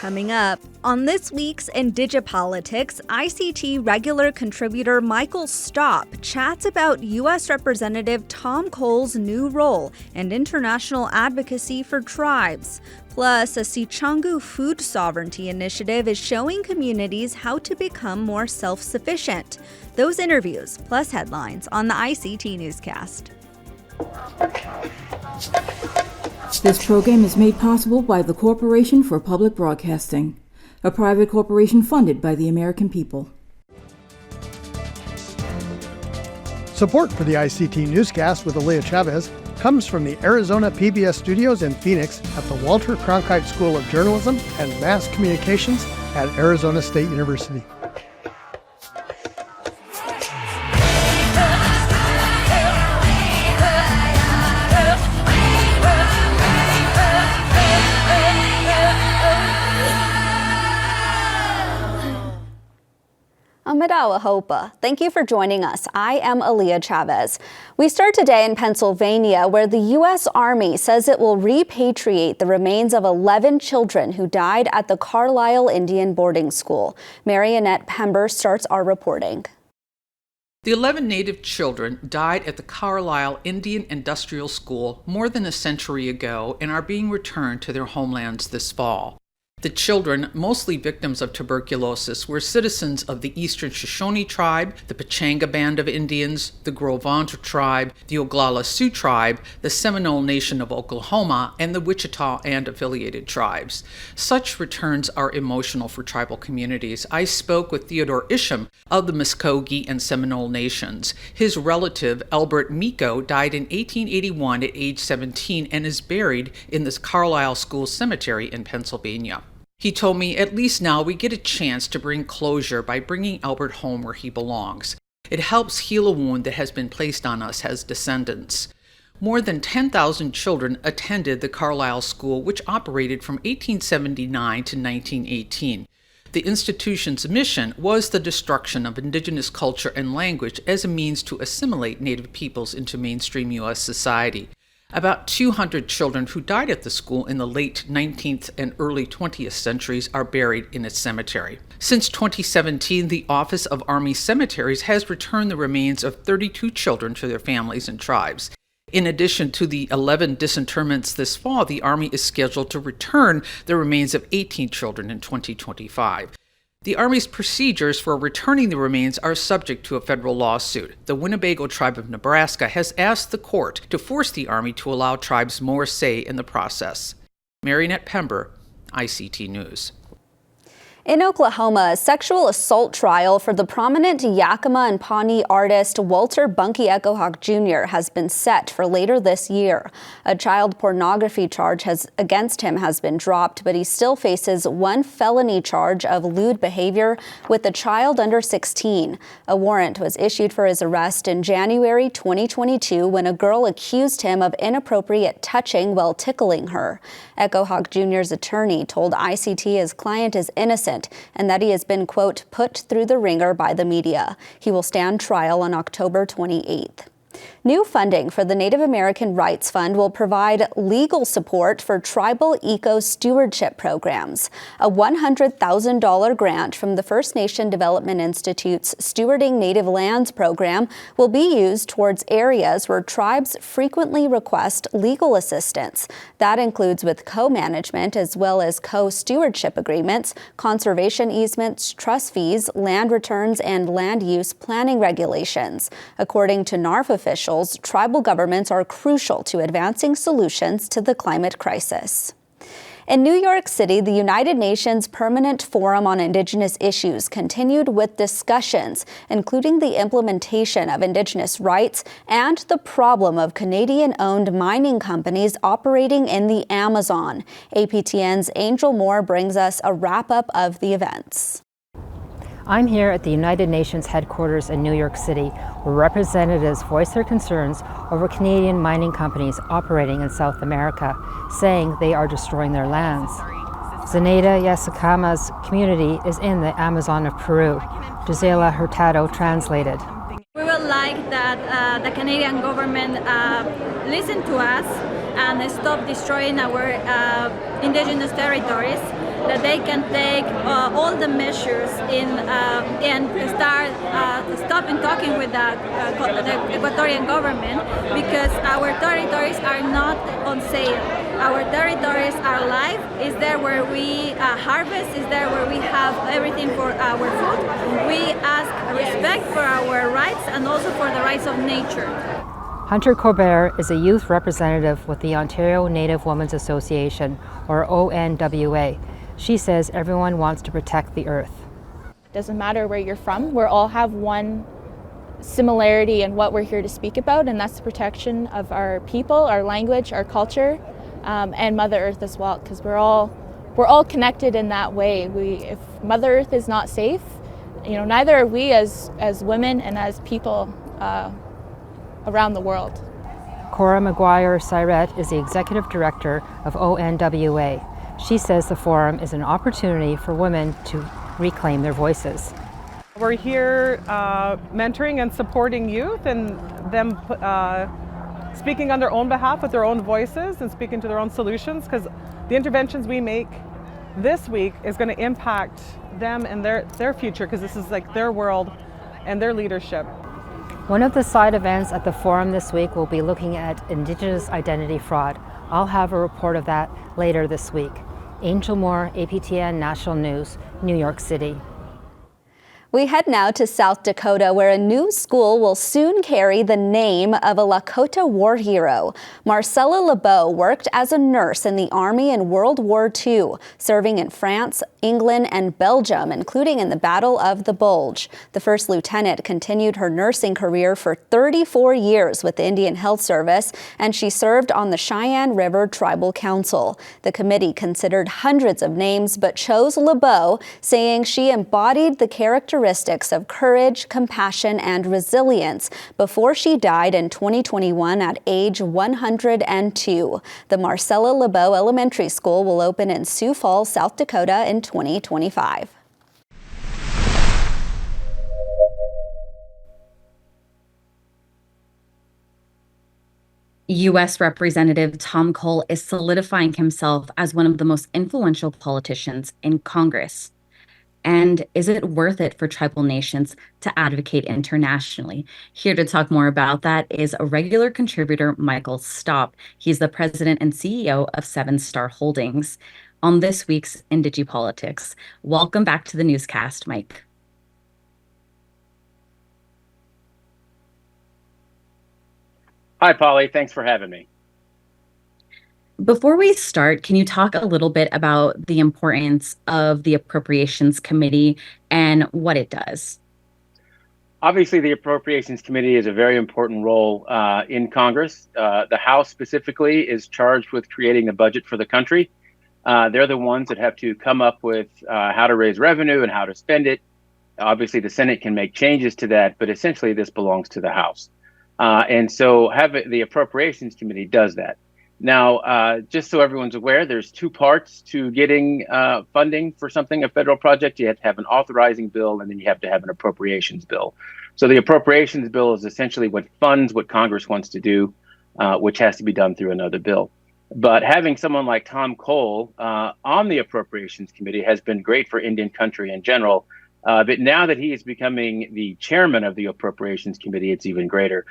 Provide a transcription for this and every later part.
coming up. On this week's Indigipolitics, ICT regular contributor Michael Stopp chats about U.S. Representative Tom Cole's new role and international advocacy for tribes. Plus, a Sicangu food sovereignty initiative is showing communities how to become more self-sufficient. Those interviews, plus headlines, on the ICT Newscast. This program is made possible by the Corporation for Public Broadcasting, a private corporation funded by the American people. Support for the ICT Newscast with Aaliyah Chavez comes from the Arizona PBS studios in Phoenix at the Walter Cronkite School of Journalism and Mass Communications at Arizona State University. Amidawa Hopa. Thank you for joining us. I am Aaliyah Chavez. We start today in Pennsylvania, where the U.S. Army says it will repatriate the remains of 11 children who died at the Carlile Indian boarding school. Marionette Pember starts our reporting. The 11 Native children died at the Carlile Indian Industrial School more than a century ago and are being returned to their homelands this fall. The children, mostly victims of tuberculosis, were citizens of the Eastern Shoshone tribe, the Pechanga Band of Indians, the Gros Ventre tribe, the Oglala Sioux tribe, the Seminole Nation of Oklahoma, and the Wichita and affiliated tribes. Such returns are emotional for tribal communities. I spoke with Theodore Isham of the Muskogee and Seminole Nations. His relative, Albert Miko, died in 1881 at age 17 and is buried in the Carlile School Cemetery in Pennsylvania. He told me, at least now we get a chance to bring closure by bringing Albert home where he belongs. It helps heal a wound that has been placed on us as descendants. More than 10,000 children attended the Carlile School, which operated from 1879 to 1918. The institution's mission was the destruction of indigenous culture and language as a means to assimilate Native peoples into mainstream U.S. society. About 200 children who died at the school in the late 19th and early 20th centuries are buried in its cemetery. Since 2017, the Office of Army Cemeteries has returned the remains of 32 children to their families and tribes. In addition to the 11 disinterments this fall, the Army is scheduled to return the remains of 18 children in 2025. The Army's procedures for returning the remains are subject to a federal lawsuit. The Winnebago tribe of Nebraska has asked the court to force the Army to allow tribes more say in the process. Marionette Pember, ICT News. In Oklahoma, a sexual assault trial for the prominent Yakima and Pawnee artist Walter Bunky Echohawk Jr. has been set for later this year. A child pornography charge against him has been dropped, but he still faces one felony charge of lewd behavior with a child under 16. A warrant was issued for his arrest in January 2022 when a girl accused him of inappropriate touching while tickling her. Echohawk Jr.'s attorney told ICT his client is innocent and that he has been, quote, put through the ringer by the media. He will stand trial on October 28th. New funding for the Native American Rights Fund will provide legal support for tribal eco-stewardship programs. A $100,000 grant from the First Nation Development Institute's Stewarding Native Lands program will be used towards areas where tribes frequently request legal assistance. That includes with co-management as well as co-stewardship agreements, conservation easements, trust fees, land returns, and land use planning regulations. According to NARF officials, tribal governments are crucial to advancing solutions to the climate crisis. In New York City, the United Nations Permanent Forum on Indigenous Issues continued with discussions, including the implementation of Indigenous rights and the problem of Canadian-owned mining companies operating in the Amazon. APTN's Angel Moore brings us a wrap-up of the events. I'm here at the United Nations headquarters in New York City, where representatives voice their concerns over Canadian mining companies operating in South America, saying they are destroying their lands. Zenaida Yasakama's community is in the Amazon of Peru. Gisela Hurtado translated. We would like that the Canadian government listen to us and stop destroying our indigenous territories that they can take all the measures and stop talking with the Ecuadorian government, because our territories are not on sale. Our territories are live. Is there where we harvest? Is there where we have everything for our food? We ask respect for our rights and also for the rights of nature. Hunter Corbett is a youth representative with the Ontario Native Women's Association, or ONWA. She says everyone wants to protect the earth. Doesn't matter where you're from, we all have one similarity in what we're here to speak about, and that's the protection of our people, our language, our culture, and Mother Earth as well, because we're all connected in that way. If Mother Earth is not safe, neither are we as women and as people around the world. Cora McGuire-Syret is the executive director of ONWA. She says the forum is an opportunity for women to reclaim their voices. We're here mentoring and supporting youth and them speaking on their own behalf with their own voices and speaking to their own solutions, because the interventions we make this week is going to impact them and their future, because this is like their world and their leadership. One of the side events at the forum this week will be looking at Indigenous identity fraud. I'll have a report of that later this week. Angel Moore, APTN National News, New York City. We head now to South Dakota, where a new school will soon carry the name of a Lakota war hero. Marcella LeBeau worked as a nurse in the Army in World War II, serving in France, England, and Belgium, including in the Battle of the Bulge. The first lieutenant continued her nursing career for 34 years with the Indian Health Service, and she served on the Cheyenne River Tribal Council. The committee considered hundreds of names, but chose LeBeau, saying she embodied the characteristics of courage, compassion, and resilience before she died in 2021 at age 102. The Marcella LeBeau Elementary School will open in Sioux Falls, South Dakota in 2025. U.S. Representative Tom Cole is solidifying himself as one of the most influential politicians in Congress. And is it worth it for tribal nations to advocate internationally? Here to talk more about that is a regular contributor, Michael Stopp. He's the president and CEO of 7 Star Holdings. On this week's IndigiPolitics, welcome back to the newscast, Mike. Hi, Polly. Thanks for having me. Before we start, can you talk a little bit about the importance of the Appropriations Committee and what it does? Obviously, the Appropriations Committee is a very important role in Congress. The House specifically is charged with creating the budget for the country. They're the ones that have to come up with how to raise revenue and how to spend it. Obviously, the Senate can make changes to that, but essentially this belongs to the House. And so the Appropriations Committee does that. Now, just so everyone's aware, there's 2 parts to getting funding for something, a federal project. You have to have an authorizing bill, and then you have to have an appropriations bill. So the appropriations bill is essentially what funds what Congress wants to do, which has to be done through another bill. But having someone like Tom Cole on the Appropriations Committee has been great for Indian country in general. But now that he is becoming the chairman of the Appropriations Committee, it's even greater.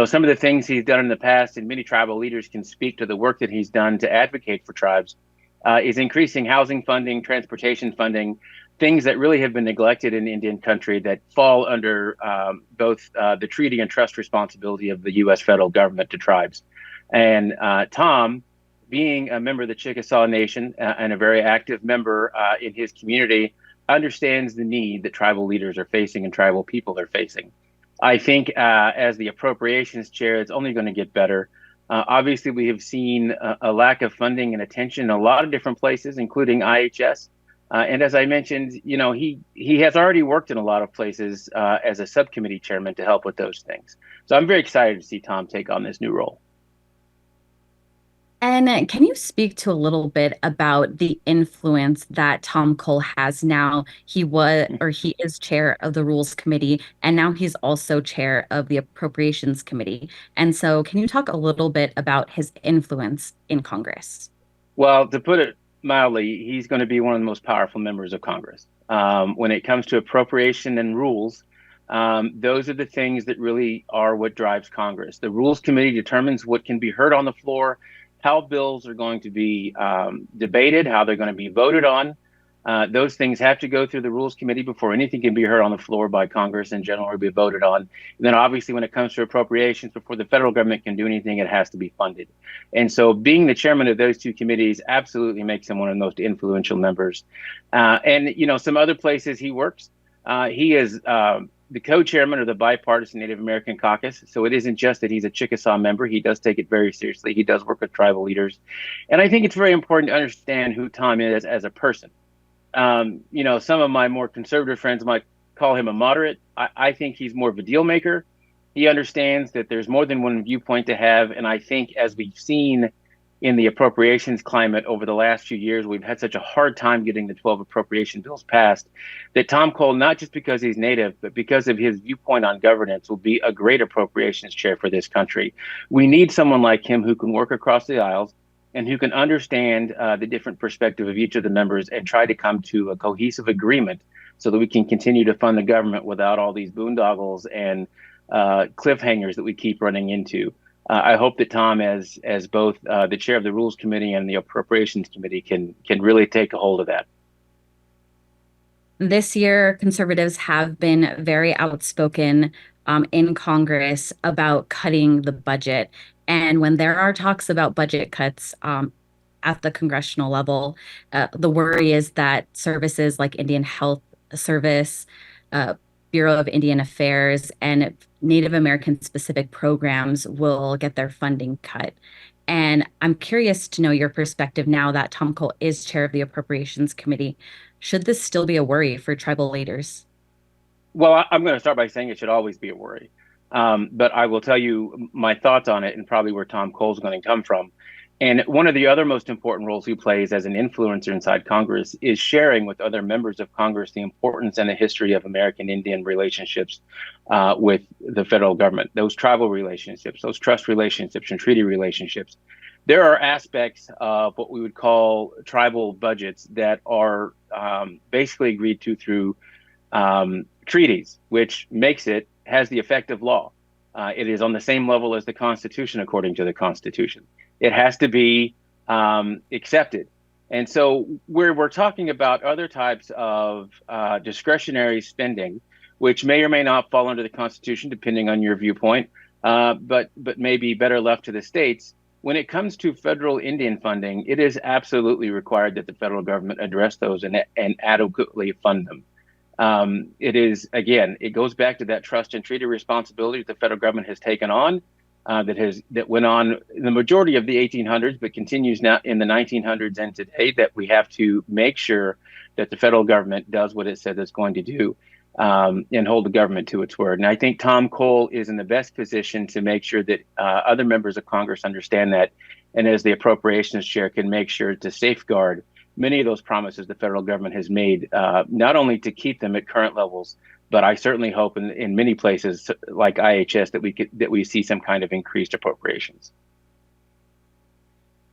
Some of the things he's done in the past, and many tribal leaders can speak to the work that he's done to advocate for tribes, is increasing housing funding, transportation funding, things that really have been neglected in Indian country that fall under both the treaty and trust responsibility of the U.S. federal government to tribes. And Tom, being a member of the Chickasaw Nation and a very active member in his community, understands the need that tribal leaders are facing and tribal people are facing. I think as the appropriations chair, it's only going to get better. Obviously, we have seen a lack of funding and attention in a lot of different places, including IHS. And as I mentioned, he has already worked in a lot of places as a subcommittee chairman to help with those things. So I'm very excited to see Tom take on this new role. And can you speak to a little bit about the influence that Tom Cole has now? He is chair of the Rules Committee, and now he's also chair of the Appropriations Committee. And so can you talk a little bit about his influence in Congress? Well, to put it mildly, he's going to be one of the most powerful members of Congress. When it comes to appropriation and rules, those are the things that really are what drives Congress. The Rules Committee determines what can be heard on the floor, how bills are going to be debated, how they're going to be voted on. Those things have to go through the Rules Committee before anything can be heard on the floor by Congress in general or be voted on. And then obviously when it comes to appropriations, before the federal government can do anything, it has to be funded. And so being the chairman of those two committees absolutely makes him one of the most influential members. And, you know, some other places he works, he is the co-chairman of the Bipartisan Native American Caucus. So it isn't just that he's a Chickasaw member. He does take it very seriously. He does work with tribal leaders. And I think it's very important to understand who Tom is as a person. You know, some of my more conservative friends might call him a moderate. I think he's more of a deal maker. He understands that there's more than one viewpoint to have. And I think as we've seen in the appropriations climate over the last few years, we've had such a hard time getting the 12 appropriation bills passed that Tom Cole, not just because he's Native, but because of his viewpoint on governance, will be a great appropriations chair for this country. We need someone like him who can work across the aisles and who can understand the different perspective of each of the members and try to come to a cohesive agreement so that we can continue to fund the government without all these boondoggles and cliffhangers that we keep running into. I hope that Tom, as both the chair of the Rules Committee and the Appropriations Committee, can really take a hold of that. This year, conservatives have been very outspoken in Congress about cutting the budget. And when there are talks about budget cuts at the congressional level, the worry is that services like Indian Health Service, Bureau of Indian Affairs, and Native American specific programs will get their funding cut. And I'm curious to know your perspective now that Tom Cole is chair of the Appropriations Committee. Should this still be a worry for tribal leaders? Well, I'm going to start by saying it should always be a worry. But I will tell you my thoughts on it and probably where Tom Cole's going to come from. And one of the other most important roles he plays as an influencer inside Congress is sharing with other members of Congress the importance and the history of American Indian relationships with the federal government, those tribal relationships, those trust relationships and treaty relationships. There are aspects of what we would call tribal budgets that are basically agreed to through treaties, which has the effect of law. It is on the same level as the Constitution, according to the Constitution. It has to be accepted. And so where we're talking about other types of discretionary spending, which may or may not fall under the Constitution, depending on your viewpoint, but may be better left to the states. When it comes to federal Indian funding, it is absolutely required that the federal government address those and adequately fund them. It goes back to that trust and treaty responsibility that the federal government has taken on. That went on in the majority of the 1800s, but continues now in the 1900s and today, that we have to make sure that the federal government does what it says it's going to do and hold the government to its word. And I think Tom Cole is in the best position to make sure that other members of Congress understand that, and as the appropriations chair can make sure to safeguard many of those promises the federal government has made, not only to keep them at current levels, but I certainly hope in many places like IHS that we see some kind of increased appropriations.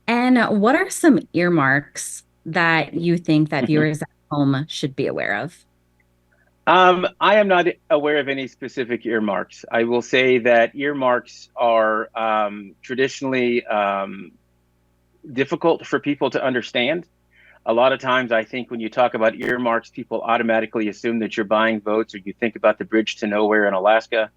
And what are some earmarks that you think that viewers at home should be aware of? I am not aware of any specific earmarks. I will say that earmarks are traditionally difficult for people to understand. A lot of times, I think when you talk about earmarks, people automatically assume that you're buying votes, or you think about the bridge to nowhere in Alaska.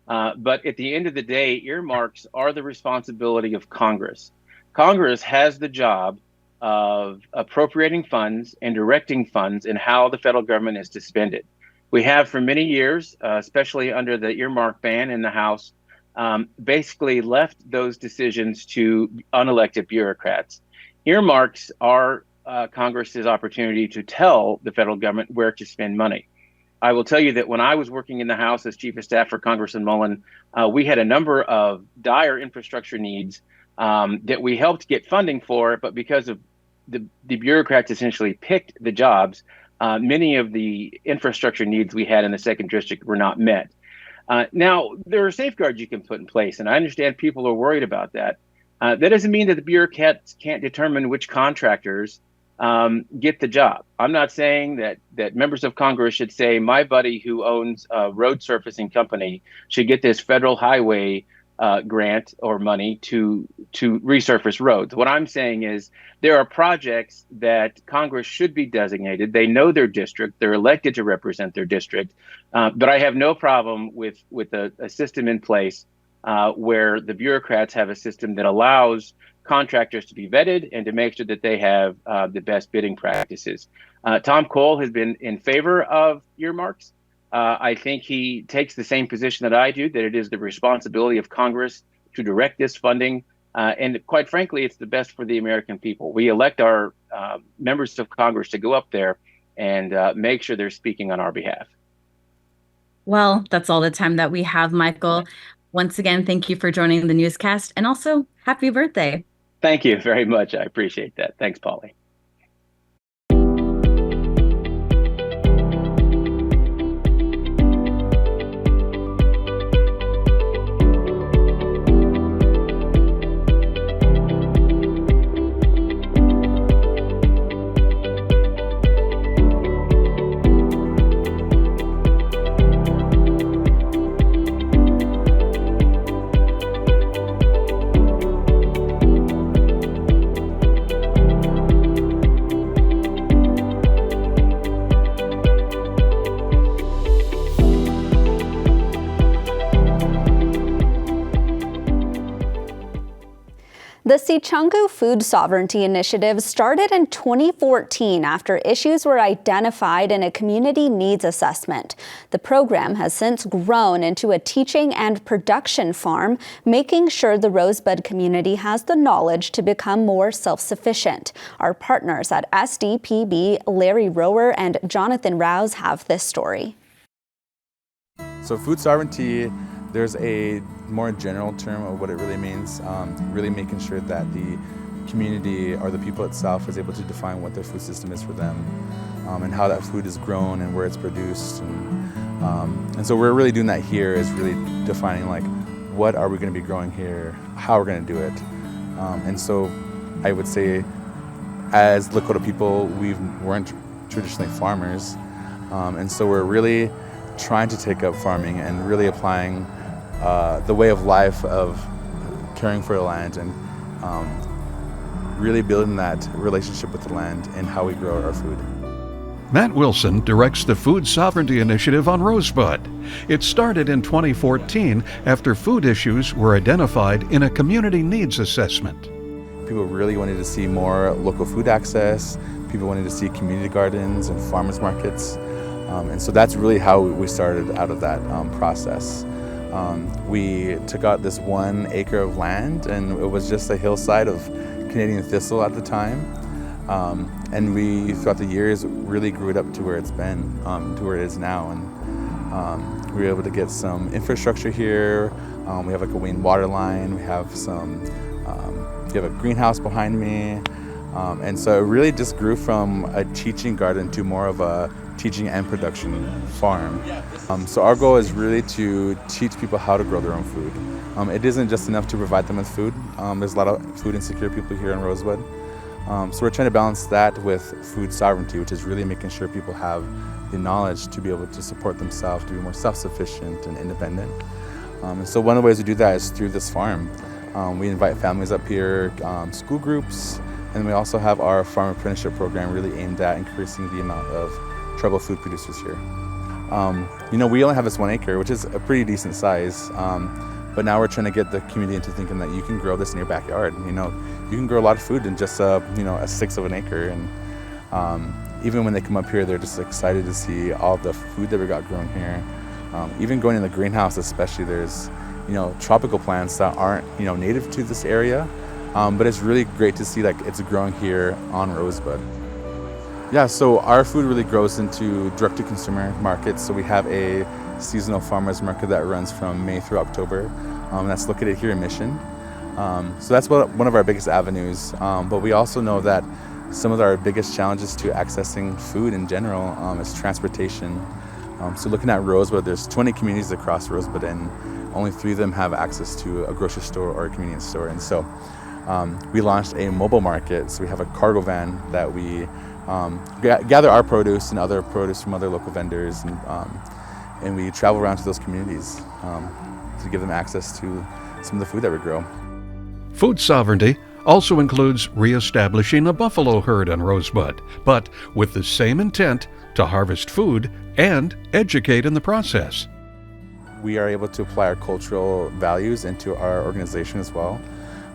But at the end of the day, earmarks are the responsibility of Congress. Congress has the job of appropriating funds and directing funds and how the federal government is to spend it. We have for many years, especially under the earmark ban in the House, basically left those decisions to unelected bureaucrats. Earmarks are Congress's opportunity to tell the federal government where to spend money. I will tell you that when I was working in the House as Chief of Staff for Congressman Mullen, we had a number of dire infrastructure needs that we helped get funding for, but because of the bureaucrats essentially picked the jobs, many of the infrastructure needs we had in the 2nd District were not met. Now, there are safeguards you can put in place, and I understand people are worried about that. That doesn't mean that the bureaucrats can't determine which contractors get the job. I'm not saying that members of Congress should say my buddy who owns a road surfacing company should get this federal highway grant or money to resurface roads. What I'm saying is there are projects that Congress should be designated. They know their district. They're elected to represent their district. But I have no problem with a system in place where the bureaucrats have a system that allows contractors to be vetted and to make sure that they have the best bidding practices. Tom Cole has been in favor of earmarks. I think he takes the same position that I do, that it is the responsibility of Congress to direct this funding. And quite frankly, it's the best for the American people. We elect our members of Congress to go up there and make sure they're speaking on our behalf. Well, that's all the time that we have, Michael. Once again, thank you for joining the newscast, and also happy birthday. Thank you very much. I appreciate that. Thanks, Polly. The Sicangu Food Sovereignty Initiative started in 2014 after issues were identified in a community needs assessment. The program has since grown into a teaching and production farm, making sure the Rosebud community has the knowledge to become more self-sufficient. Our partners at SDPB, Larry Rower and Jonathan Rouse, have this story. So food sovereignty, there's a more general term of what it really means, really making sure that the community or the people itself is able to define what their food system is for them, and how that food is grown and where it's produced. And so we're really doing that here, is really defining like what are we going to be growing here, how we're going to do it. And so I would say as Lakota people, we weren't traditionally farmers, and so we're really trying to take up farming and really applying the way of life of caring for the land and really building that relationship with the land and how we grow our food. Matt Wilson directs the Food Sovereignty Initiative on Rosebud. It started in 2014 after food issues were identified in a community needs assessment. People really wanted to see more local food access. People wanted to see community gardens and farmers markets. And so that's really how we started out of that process. We took out this 1 acre of land, and it was just a hillside of Canadian thistle at the time. And we, throughout the years, really grew it up to where it's been, to where it is now. And we were able to get some infrastructure here. We have like a main water line. We have we have a greenhouse behind me. And so it really just grew from a teaching garden to more of a teaching and production farm. So our goal is really to teach people how to grow their own food. It isn't just enough to provide them with food. There's a lot of food insecure people here in Rosebud. So we're trying to balance that with food sovereignty, which is really making sure people have the knowledge to be able to support themselves, to be more self-sufficient and independent. And so one of the ways we do that is through this farm. We invite families up here, school groups, and we also have our farm apprenticeship program really aimed at increasing the amount of tribal food producers here. We only have this 1 acre, which is a pretty decent size, but now we're trying to get the community into thinking that you can grow this in your backyard. You can grow a lot of food in just a 1/6 of an acre, and even when they come up here, they're just excited to see all the food that we got grown here. Even going in the greenhouse, especially, there's tropical plants that aren't native to this area, but it's really great to see like it's growing here on Rosebud. Yeah, so our food really grows into direct-to-consumer markets. So we have a seasonal farmers market that runs from May through October. That's located here in Mission. So that's one of our biggest avenues. But we also know that some of our biggest challenges to accessing food in general is transportation. So looking at Rosebud, there's 20 communities across Rosebud, and only 3 of them have access to a grocery store or a convenience store. And so we launched a mobile market. So we have a cargo van that we gather our produce and other produce from other local vendors, and we travel around to those communities to give them access to some of the food that we grow. Food sovereignty also includes reestablishing a buffalo herd on Rosebud, but with the same intent to harvest food and educate in the process. We are able to apply our cultural values into our organization as well.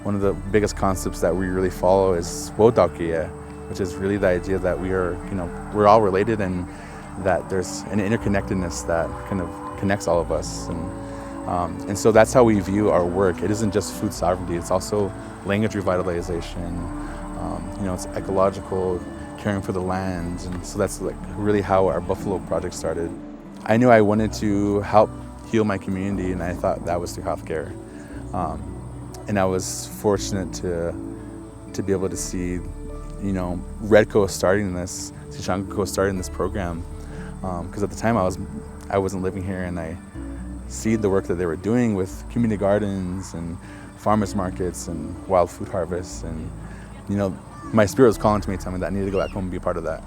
One of the biggest concepts that we really follow is wodaukia, which is really the idea that we're all related and that there's an interconnectedness that kind of connects all of us. And so that's how we view our work. It isn't just food sovereignty, it's also language revitalization, it's ecological, caring for the land. And so that's really how our Buffalo project started. I knew I wanted to help heal my community, and I thought that was through healthcare. And I was fortunate to be able to see, Redco starting this, Sicangu starting this program, because at the time I wasn't living here, and I see the work that they were doing with community gardens and farmers markets and wild food harvests, and my spirit was calling to me, telling me that I needed to go back home and be a part of that.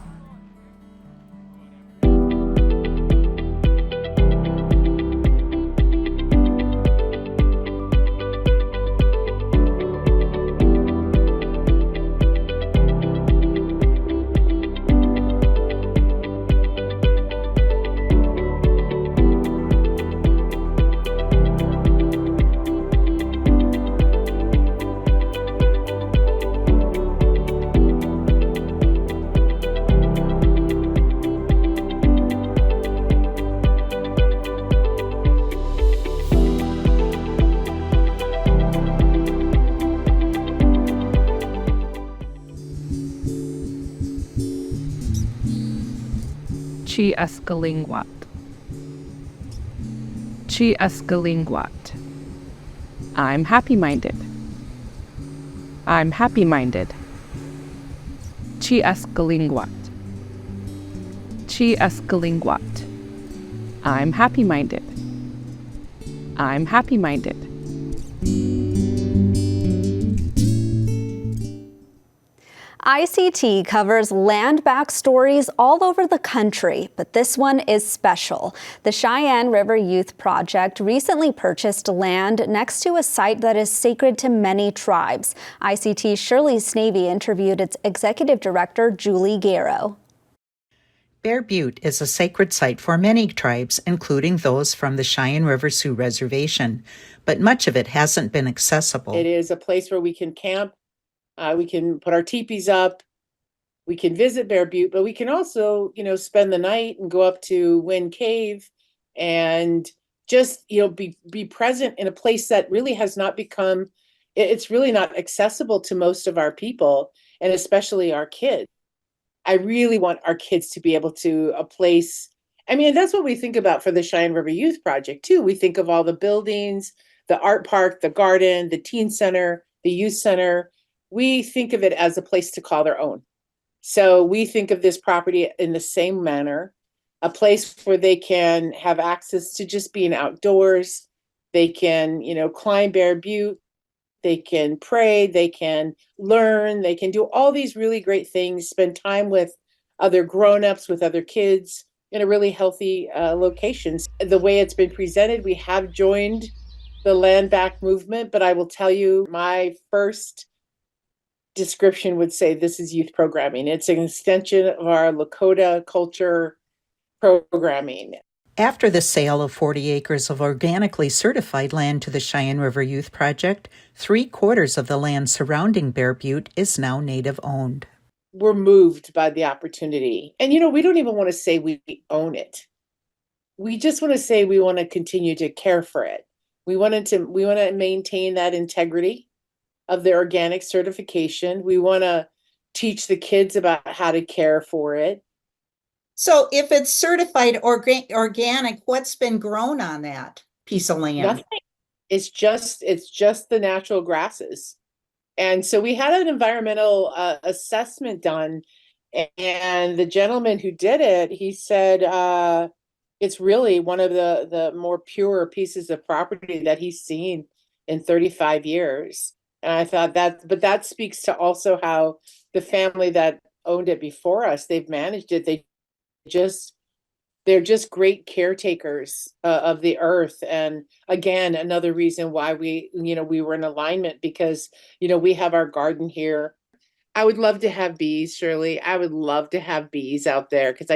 Chi Escalingwat. Chi Escalingwat. I'm happy-minded. I'm happy-minded. Chi Escalingwat. Chi Escalingwat. I'm happy-minded. I'm happy-minded. ICT covers Landback stories all over the country, but this one is special. The Cheyenne River Youth Project recently purchased land next to a site that is sacred to many tribes. ICT's Shirley Snavy interviewed its executive director, Julie Garrow. Bear Butte is a sacred site for many tribes, including those from the Cheyenne River Sioux Reservation, but much of it hasn't been accessible. It is a place where we can camp. We can put our teepees up, we can visit Bear Butte, but we can also, spend the night and go up to Wind Cave and just, be present in a place that really has not become, it's really not accessible to most of our people, and especially our kids. I really want our kids to be able to a place. That's what we think about for the Cheyenne River Youth Project too. We think of all the buildings, the art park, the garden, the teen center, the youth center. We think of it as a place to call their own. So we think of this property in the same manner, a place where they can have access to just being outdoors. They can, climb Bear Butte. They can pray. They can learn. They can do all these really great things, spend time with other grown-ups, with other kids in a really healthy location. The way it's been presented, we have joined the Landback movement, but I will tell you, my first description would say this is youth programming. It's an extension of our Lakota culture programming. After the sale of 40 acres of organically certified land to the Cheyenne River Youth Project, 3/4 of the land surrounding Bear Butte is now Native owned. We're moved by the opportunity. And we don't even want to say we own it. We just want to say we want to continue to care for it. We want to maintain that integrity of the organic certification. We want to teach the kids about how to care for it. So if it's certified organic, what's been grown on that piece of land? Nothing. It's just the natural grasses. And so we had an environmental assessment done, and the gentleman who did it, he said it's really one of the more pure pieces of property that he's seen in 35 years. And I thought but that speaks to also how the family that owned it before us, they've managed it. They're just great caretakers of the earth. And again, another reason why we were in alignment, because, we have our garden here. I would love to have bees, Shirley. I would love to have bees out there, because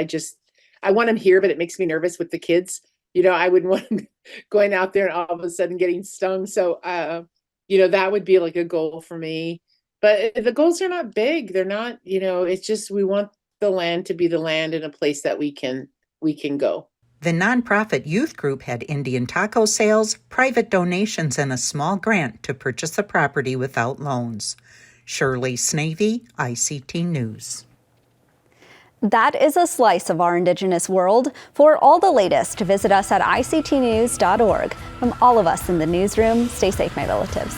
I want them here, but it makes me nervous with the kids. I wouldn't want them going out there and all of a sudden getting stung. So, that would be like a goal for me. But the goals are not big. They're not, it's just we want the land to be the land in a place that we can go. The nonprofit youth group had Indian taco sales, private donations, and a small grant to purchase the property without loans. Shirley Snavy, ICT News. That is a slice of our Indigenous world. For all the latest, visit us at ictnews.org. From all of us in the newsroom, stay safe, my relatives.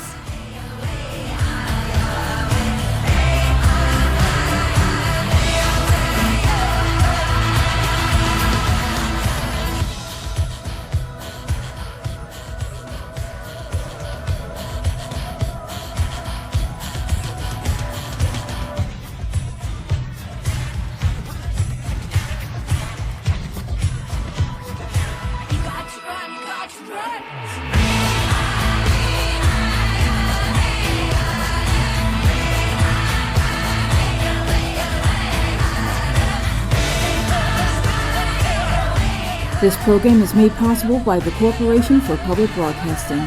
This program is made possible by the Corporation for Public Broadcasting,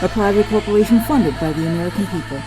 a private corporation funded by the American people.